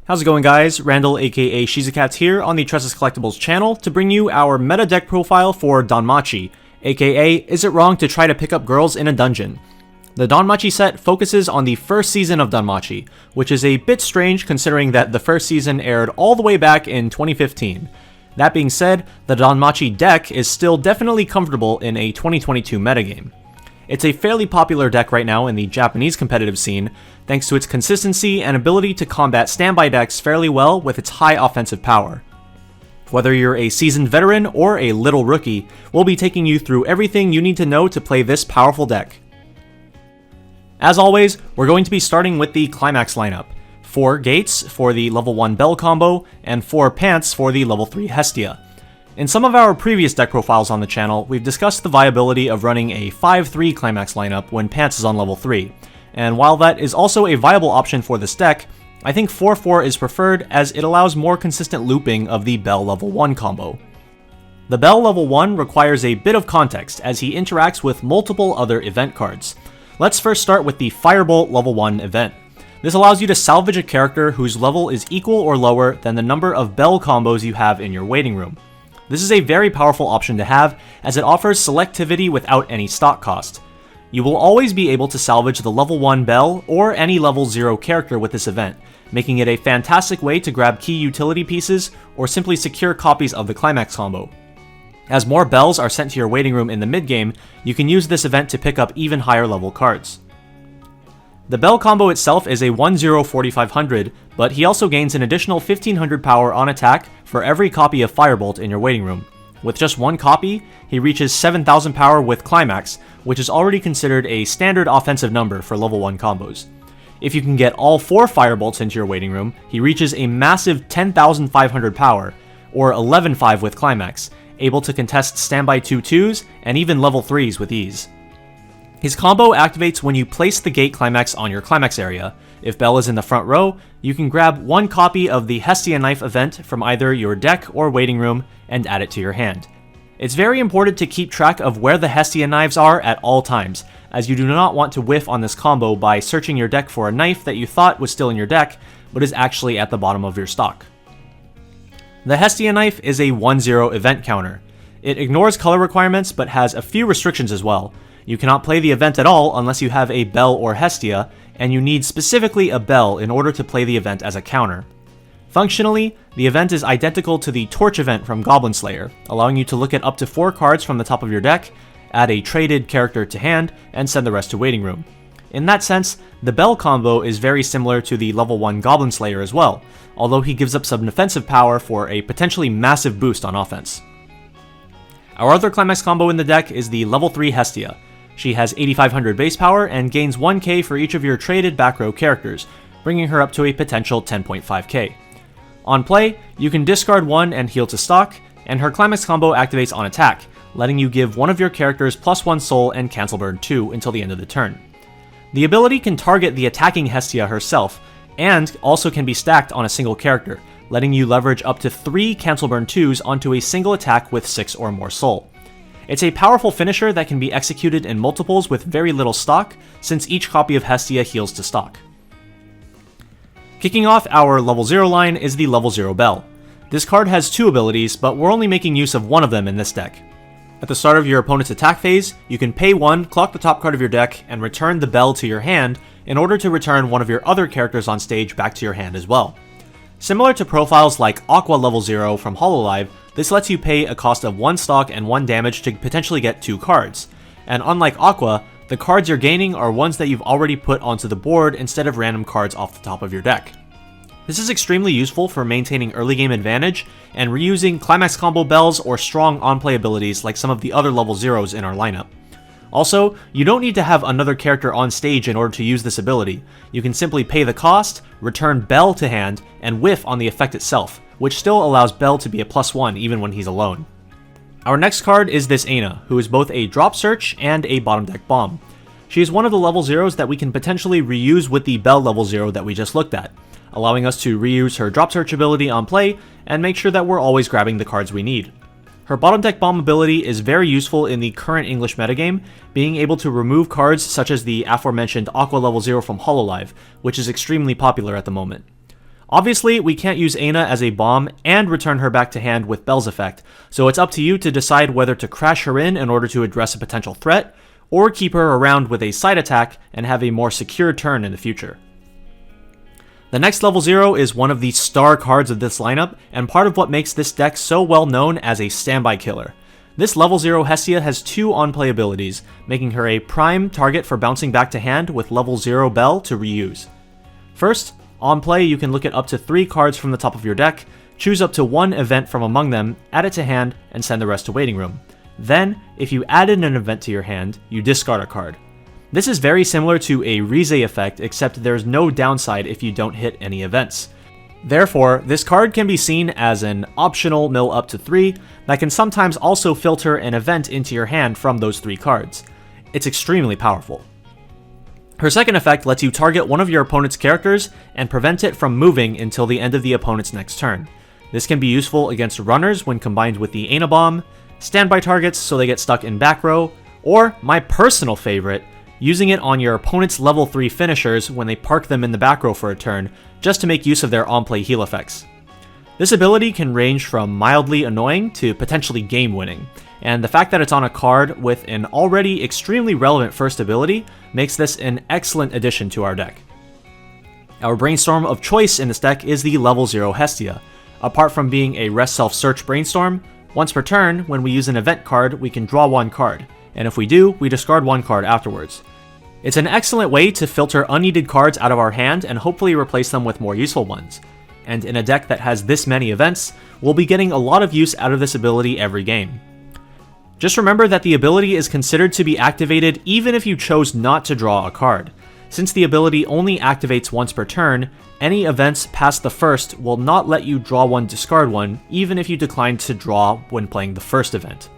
How's it going, guys? Randall aka Shizucats here on the Tressa's Collectibles channel to bring you our meta deck profile for Danmachi, aka Is It Wrong to Try to Pick Up Girls in a Dungeon? The Danmachi set focuses on the first season of Danmachi, which is a bit strange considering that the first season aired all the way back in 2015. That being said, the Danmachi deck is still definitely comfortable in a 2022 metagame. It's a fairly popular deck right now in the Japanese competitive scene, thanks to its consistency and ability to combat standby decks fairly well with its high offensive power. Whether you're a seasoned veteran or a little rookie, we'll be taking you through everything you need to know to play this powerful deck. As always, we're going to be starting with the Climax lineup. 4 Gates for the level 1 Bell combo, and 4 Pants for the level 3 Hestia. In some of our previous deck profiles on the channel, we've discussed the viability of running a 5-3 Climax lineup when Pants is on level 3, and while that is also a viable option for this deck, I think 4-4 is preferred as it allows more consistent looping of the Bell level 1 combo. The Bell level 1 requires a bit of context as he interacts with multiple other event cards. Let's first start with the Firebolt level 1 event. This allows you to salvage a character whose level is equal or lower than the number of Bell combos you have in your waiting room. This is a very powerful option to have, as it offers selectivity without any stock cost. You will always be able to salvage the level 1 Bell or any level 0 character with this event, making it a fantastic way to grab key utility pieces or simply secure copies of the Climax combo. As more Bells are sent to your waiting room in the mid-game, you can use this event to pick up even higher level cards. The Bell combo itself is a 1-0 4500, but he also gains an additional 1500 power on attack for every copy of Firebolt in your waiting room. With just one copy, he reaches 7000 power with Climax, which is already considered a standard offensive number for level 1 combos. If you can get all 4 Firebolts into your waiting room, he reaches a massive 10,500 power, or 11.5 with Climax, able to contest standby 2/2s and even level 3s with ease. His combo activates when you place the Gate Climax on your Climax area. If Bell is in the front row, you can grab one copy of the Hestia Knife event from either your deck or waiting room and add it to your hand. It's very important to keep track of where the Hestia Knives are at all times, as you do not want to whiff on this combo by searching your deck for a knife that you thought was still in your deck, but is actually at the bottom of your stock. The Hestia Knife is a 1-0 event counter. It ignores color requirements but has a few restrictions as well. You cannot play the event at all unless you have a Bell or Hestia, and you need specifically a Bell in order to play the event as a counter. Functionally, the event is identical to the Torch event from Goblin Slayer, allowing you to look at up to 4 cards from the top of your deck, add a traded character to hand, and send the rest to waiting room. In that sense, the Bell combo is very similar to the level 1 Goblin Slayer as well, although he gives up some defensive power for a potentially massive boost on offense. Our other Climax combo in the deck is the level 3 Hestia. She has 8500 base power and gains 1k for each of your traded back row characters, bringing her up to a potential 10.5k. On play, you can discard 1 and heal to stock, and her Climax combo activates on attack, letting you give one of your characters +1 soul and cancel burn 2 until the end of the turn. The ability can target the attacking Hestia herself, and also can be stacked on a single character, letting you leverage up to 3 cancel burn 2s onto a single attack with 6 or more soul. It's a powerful finisher that can be executed in multiples with very little stock, since each copy of Hestia heals to stock. Kicking off our level 0 line is the level 0 Bell. This card has 2 abilities, but we're only making use of one of them in this deck. At the start of your opponent's attack phase, you can pay 1, clock the top card of your deck, and return the Bell to your hand in order to return one of your other characters on stage back to your hand as well. Similar to profiles like Aqua level 0 from Hololive, this lets you pay a cost of 1 stock and 1 damage to potentially get 2 cards. And unlike Aqua, the cards you're gaining are ones that you've already put onto the board instead of random cards off the top of your deck. This is extremely useful for maintaining early game advantage and reusing Climax combo Bells or strong on-play abilities like some of the other level 0s in our lineup. Also, you don't need to have another character on stage in order to use this ability. You can simply pay the cost, return Bell to hand, and whiff on the effect itself, which still allows Bell to be a +1 even when he's alone. Our next card is this Aina, who is both a drop search and a bottom deck bomb. She is one of the level 0s that we can potentially reuse with the Bell level 0 that we just looked at, allowing us to reuse her drop search ability on play and make sure that we're always grabbing the cards we need. Her bottom deck bomb ability is very useful in the current English metagame, being able to remove cards such as the aforementioned Aqua level 0 from Hololive, which is extremely popular at the moment. Obviously, we can't use Aina as a bomb and return her back to hand with Bell's effect, so it's up to you to decide whether to crash her in order to address a potential threat, or keep her around with a side attack and have a more secure turn in the future. The next level 0 is one of the star cards of this lineup, and part of what makes this deck so well known as a standby killer. This level 0 Hestia has 2 on-play abilities, making her a prime target for bouncing back to hand with level 0 Bell to reuse. First, on play you can look at up to 3 cards from the top of your deck, choose up to 1 event from among them, add it to hand, and send the rest to waiting room. Then, if you added an event to your hand, you discard a card. This is very similar to a Rize effect, except there's no downside if you don't hit any events. Therefore, this card can be seen as an optional mill up to 3 that can sometimes also filter an event into your hand from those 3 cards. It's extremely powerful. Her second effect lets you target one of your opponent's characters and prevent it from moving until the end of the opponent's next turn. This can be useful against runners when combined with the Aina Bomb, standby targets so they get stuck in back row, or, my personal favorite, using it on your opponent's level 3 finishers when they park them in the back row for a turn, just to make use of their on-play heal effects. This ability can range from mildly annoying to potentially game-winning, and the fact that it's on a card with an already extremely relevant first ability makes this an excellent addition to our deck. Our brainstorm of choice in this deck is the level 0 Hestia. Apart from being a rest self-search brainstorm, once per turn, when we use an event card, we can draw 1 card, and if we do, we discard 1 card afterwards. It's an excellent way to filter unneeded cards out of our hand and hopefully replace them with more useful ones. And in a deck that has this many events, we'll be getting a lot of use out of this ability every game. Just remember that the ability is considered to be activated even if you chose not to draw a card. Since the ability only activates once per turn, any events past the first will not let you draw 1, discard 1, even if you decline to draw when playing the first event.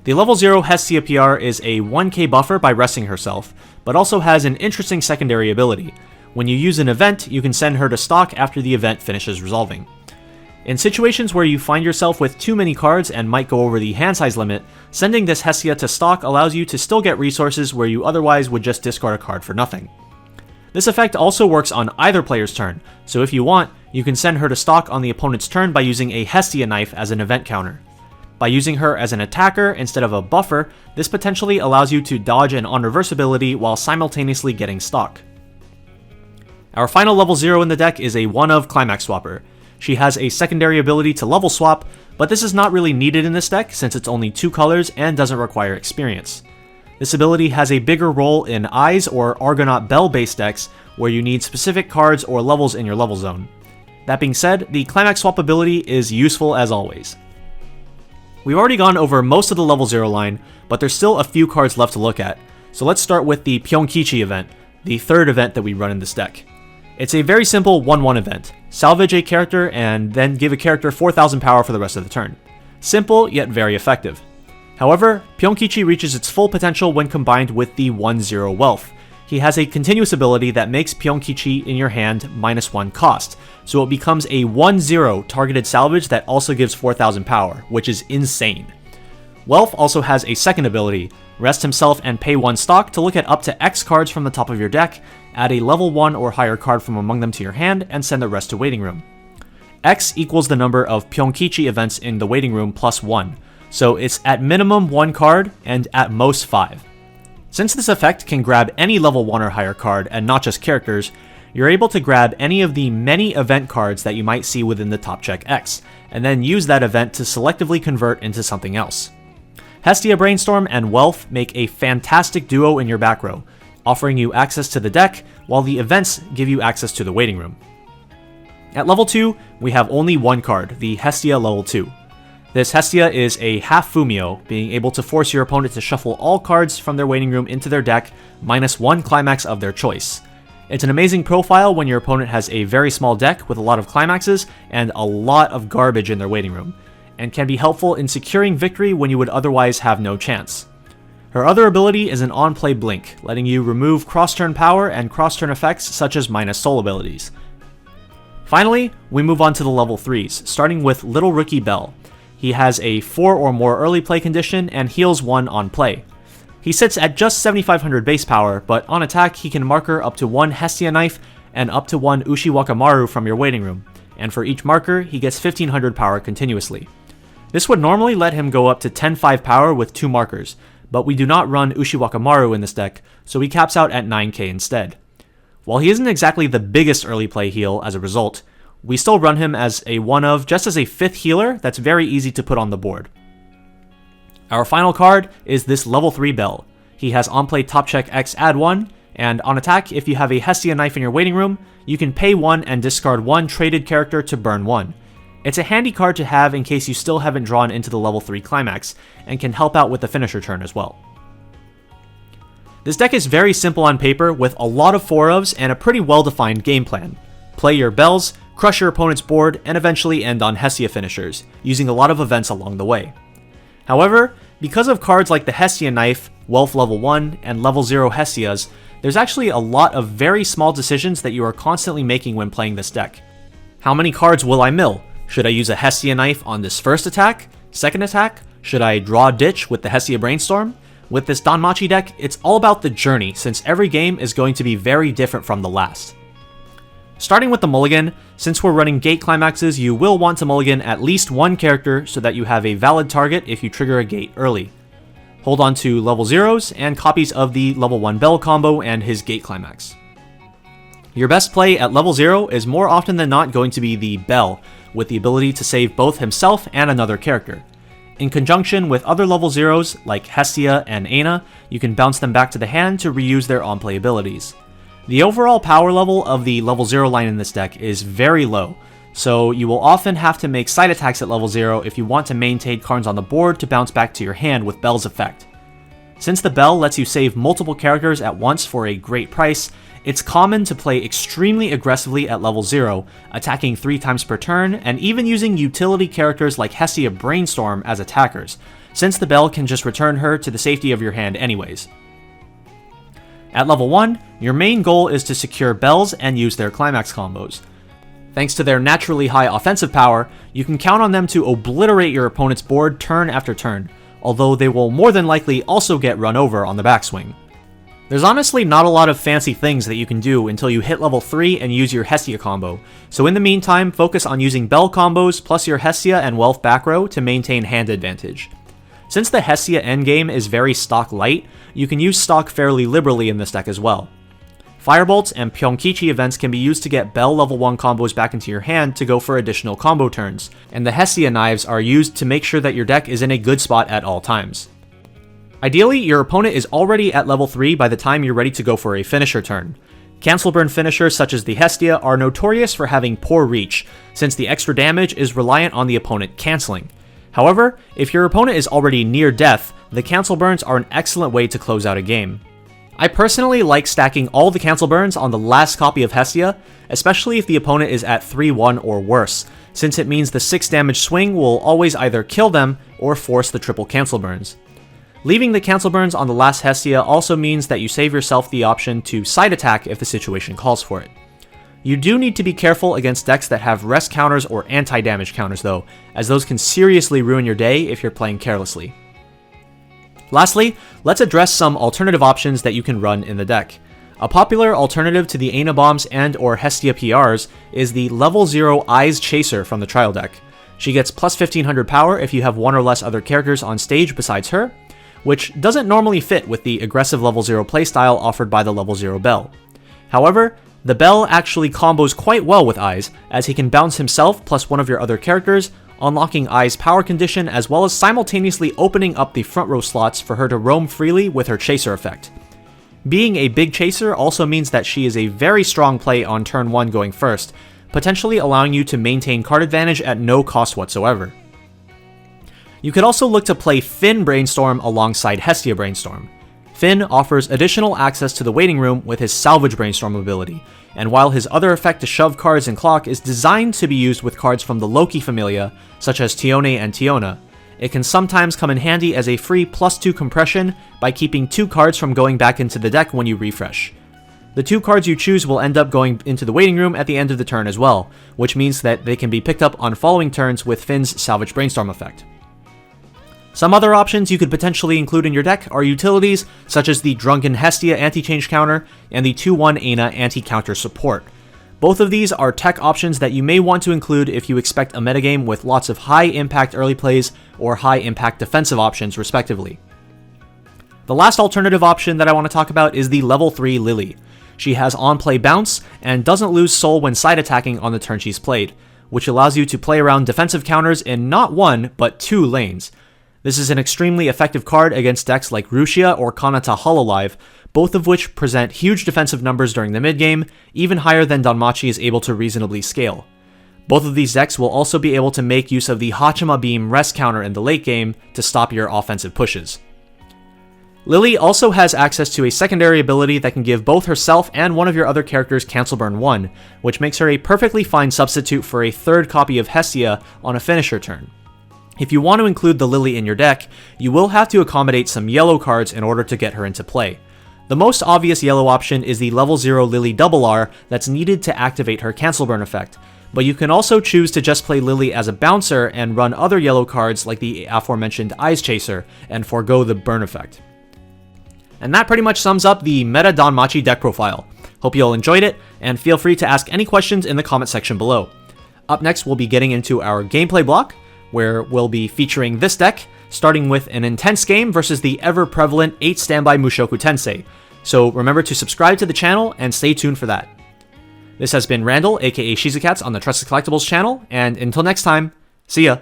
The level 0 Hestia PR is a 1k buffer by resting herself, but also has an interesting secondary ability. When you use an event, you can send her to stock after the event finishes resolving. In situations where you find yourself with too many cards and might go over the hand size limit, sending this Hestia to stock allows you to still get resources where you otherwise would just discard a card for nothing. This effect also works on either player's turn, so if you want, you can send her to stock on the opponent's turn by using a Hestia knife as an event counter. By using her as an attacker instead of a buffer, this potentially allows you to dodge an on-reverse ability while simultaneously getting stock. Our final level 0 in the deck is a 1-of Climax Swapper. She has a secondary ability to level swap, but this is not really needed in this deck since it's only 2 colors and doesn't require experience. This ability has a bigger role in Eyes or Argonaut Bell based decks where you need specific cards or levels in your level zone. That being said, the Climax Swap ability is useful as always. We've already gone over most of the level 0 line, but there's still a few cards left to look at, so let's start with the Pyongkichi event, the third event that we run in this deck. It's a very simple 1-1 event. Salvage a character and then give a character 4,000 power for the rest of the turn. Simple, yet very effective. However, Pyongkichi reaches its full potential when combined with the 1-0 Wealth. He has a continuous ability that makes Pyongkichi in your hand -1 cost, so it becomes a 1-0 targeted salvage that also gives 4,000 power, which is insane. Wealth also has a second ability, rest himself and pay 1 stock to look at up to X cards from the top of your deck, add a level 1 or higher card from among them to your hand, and send the rest to waiting room. X equals the number of Pyongkichi events in the waiting room plus 1, so it's at minimum 1 card and at most 5. Since this effect can grab any level 1 or higher card and not just characters, you're able to grab any of the many event cards that you might see within the top check X, and then use that event to selectively convert into something else. Hestia Brainstorm and Wealth make a fantastic duo in your back row, offering you access to the deck, while the events give you access to the waiting room. At level 2, we have only 1 card, the Hestia level 2. This Hestia is a half Fumio, being able to force your opponent to shuffle all cards from their waiting room into their deck, -1 climax of their choice. It's an amazing profile when your opponent has a very small deck with a lot of climaxes and a lot of garbage in their waiting room, and can be helpful in securing victory when you would otherwise have no chance. Her other ability is an on-play blink, letting you remove cross-turn power and cross-turn effects such as -soul abilities. Finally, we move on to the level 3s, starting with Little Rookie Bell. He has a 4 or more early play condition and heals 1 on play. He sits at just 7,500 base power, but on attack he can marker up to 1 Hestia Knife and up to 1 Ushiwakamaru from your waiting room, and for each marker, he gets 1500 power continuously. This would normally let him go up to 10-5 power with 2 markers, but we do not run Ushiwakamaru in this deck, so he caps out at 9k instead. While he isn't exactly the biggest early play heal as a result, we still run him as a one-of, just as a 5th healer that's very easy to put on the board. Our final card is this level 3 Bell. He has on-play top check X add 1, and on attack, if you have a Hestia knife in your waiting room, you can pay 1 and discard 1 traded character to burn 1. It's a handy card to have in case you still haven't drawn into the level 3 Climax, and can help out with the finisher turn as well. This deck is very simple on paper with a lot of 4-ofs and a pretty well-defined game plan. Play your bells, crush your opponent's board, and eventually end on Hestia finishers, using a lot of events along the way. However, because of cards like the Hestia Knife, Wealth level 1, and level 0 Hestias, there's actually a lot of very small decisions that you are constantly making when playing this deck. How many cards will I mill? Should I use a Hestia Knife on this first attack? Second attack? Should I draw Ditch with the Hestia Brainstorm? With this Danmachi deck, it's all about the journey, since every game is going to be very different from the last. Starting with the Mulligan, since we're running gate climaxes, you will want to mulligan at least 1 character so that you have a valid target if you trigger a gate early. Hold on to level 0s and copies of the level 1 Bell combo and his gate climax. Your best play at level 0 is more often than not going to be the Bell, with the ability to save both himself and another character. In conjunction with other level 0s like Hestia and Aina, you can bounce them back to the hand to reuse their on-play abilities. The overall power level of the level 0 line in this deck is very low, so you will often have to make side attacks at level 0 if you want to maintain cards on the board to bounce back to your hand with Bell's effect. Since the Bell lets you save multiple characters at once for a great price, it's common to play extremely aggressively at level 0, attacking 3 times per turn, and even using utility characters like Hestia Brainstorm as attackers, since the Bell can just return her to the safety of your hand anyways. At level 1, your main goal is to secure Bells and use their Climax combos. Thanks to their naturally high offensive power, you can count on them to obliterate your opponent's board turn after turn, although they will more than likely also get run over on the backswing. There's honestly not a lot of fancy things that you can do until you hit level 3 and use your Hestia combo, so in the meantime, focus on using Bell combos plus your Hestia and Wealth back row to maintain hand advantage. Since the Hestia endgame is very stock light, you can use stock fairly liberally in this deck as well. Firebolts and Pyongkichi events can be used to get Bell level 1 combos back into your hand to go for additional combo turns, and the Hestia knives are used to make sure that your deck is in a good spot at all times. Ideally, your opponent is already at level 3 by the time you're ready to go for a finisher turn. Cancel burn finishers such as the Hestia are notorious for having poor reach, since the extra damage is reliant on the opponent canceling. However, if your opponent is already near death, the cancel burns are an excellent way to close out a game. I personally like stacking all the cancel burns on the last copy of Hestia, especially if the opponent is at 3-1 or worse, since it means the 6 damage swing will always either kill them or force the triple cancel burns. Leaving the cancel burns on the last Hestia also means that you save yourself the option to side attack if the situation calls for it. You do need to be careful against decks that have rest counters or anti-damage counters though, as those can seriously ruin your day if you're playing carelessly. Lastly, let's address some alternative options that you can run in the deck. A popular alternative to the Aina Bombs and or Hestia PRs is the level 0 Eyes Chaser from the trial deck. She gets plus 1500 power if you have 1 or less other characters on stage besides her, which doesn't normally fit with the aggressive level 0 playstyle offered by the level 0 Bell. However, the Bell actually combos quite well with Eyes, as he can bounce himself plus 1 of your other characters, unlocking Eyes' power condition as well as simultaneously opening up the front row slots for her to roam freely with her chaser effect. Being a big chaser also means that she is a very strong play on turn 1 going first, potentially allowing you to maintain card advantage at no cost whatsoever. You could also look to play Finn Brainstorm alongside Hestia Brainstorm. Finn offers additional access to the waiting room with his Salvage Brainstorm ability, and while his other effect to shove cards and clock is designed to be used with cards from the Loki familia, such as Tione and Tiona, it can sometimes come in handy as a free +2 compression by keeping 2 cards from going back into the deck when you refresh. The 2 cards you choose will end up going into the waiting room at the end of the turn as well, which means that they can be picked up on following turns with Finn's Salvage Brainstorm effect. Some other options you could potentially include in your deck are utilities such as the Drunken Hestia anti-change counter and the 2-1 Aina anti-counter support. Both of these are tech options that you may want to include if you expect a metagame with lots of high impact early plays or high impact defensive options respectively. The last alternative option that I want to talk about is the level 3 Lily. She has on-play bounce and doesn't lose soul when side attacking on the turn she's played, which allows you to play around defensive counters in not one, but 2 lanes. This is an extremely effective card against decks like Rushia or Kanata Hololive, both of which present huge defensive numbers during the mid-game, even higher than Danmachi is able to reasonably scale. Both of these decks will also be able to make use of the Hachima Beam rest counter in the late game to stop your offensive pushes. Lily also has access to a secondary ability that can give both herself and one of your other characters Cancel Burn 1, which makes her a perfectly fine substitute for a third copy of Hestia on a finisher turn. If you want to include the Lily in your deck, you will have to accommodate some yellow cards in order to get her into play. The most obvious yellow option is the level 0 Lily RR that's needed to activate her Cancel Burn effect, but you can also choose to just play Lily as a bouncer and run other yellow cards like the aforementioned Eyes Chaser and forego the burn effect. And that pretty much sums up the Meta Danmachi deck profile. Hope you all enjoyed it, and feel free to ask any questions in the comment section below. Up next, we'll be getting into our gameplay block, where we'll be featuring this deck, starting with an intense game versus the ever-prevalent 8 standby Mushoku Tensei. So remember to subscribe to the channel and stay tuned for that. This has been Randall, aka Shizukats on the Tressa Collectibles channel, and until next time, see ya!